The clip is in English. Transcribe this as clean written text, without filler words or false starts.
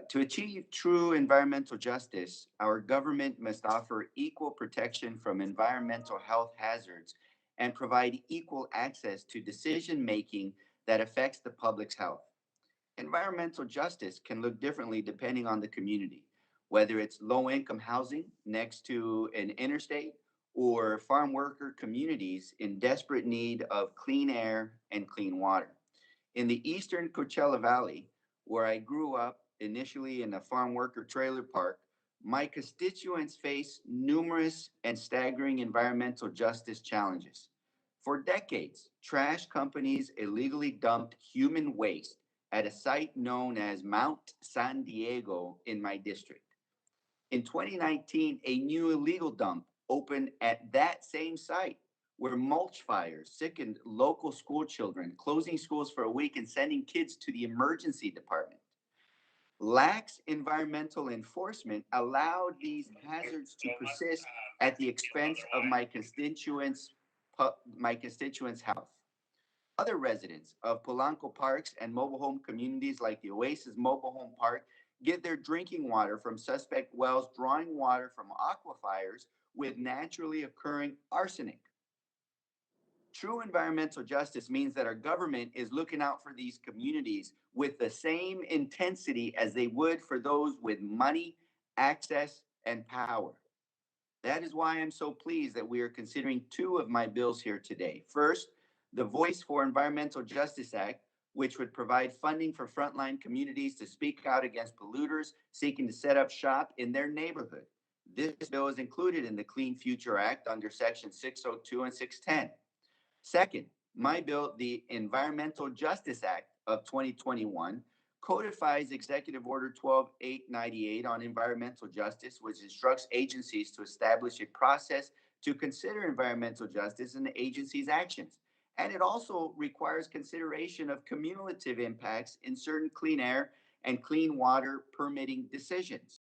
To achieve true environmental justice, our government must offer equal protection from environmental health hazards and provide equal access to decision making that affects the public's health. Environmental justice can look differently depending on the community, whether it's low income housing next to an interstate or farm worker communities in desperate need of clean air and clean water. In the eastern Coachella Valley, where I grew up initially in a farm worker trailer park, my constituents face numerous and staggering environmental justice challenges. For decades, trash companies illegally dumped human waste at a site known as Mount San Diego in my district. In 2019, a new illegal dump opened at that same site where mulch fires sickened local school children, closing schools for a week and sending kids to the emergency department. Lax environmental enforcement allowed these hazards to persist at the expense of my constituents' health. Other residents of Polanco parks and mobile home communities like the Oasis Mobile Home Park get their drinking water from suspect wells drawing water from aquifers with naturally occurring arsenic. True environmental justice means that our government is looking out for these communities with the same intensity as they would for those with money, access, and power. That is why I'm so pleased that we are considering two of my bills here today. First, the Voice for Environmental Justice Act, which would provide funding for frontline communities to speak out against polluters seeking to set up shop in their neighborhood. This bill is included in the Clean Future Act under Section 602 and 610. Second, my bill, the Environmental Justice Act of 2021, codifies Executive Order 12898 on environmental justice, which instructs agencies to establish a process to consider environmental justice in the agency's actions. And it also requires consideration of cumulative impacts in certain clean air and clean water permitting decisions.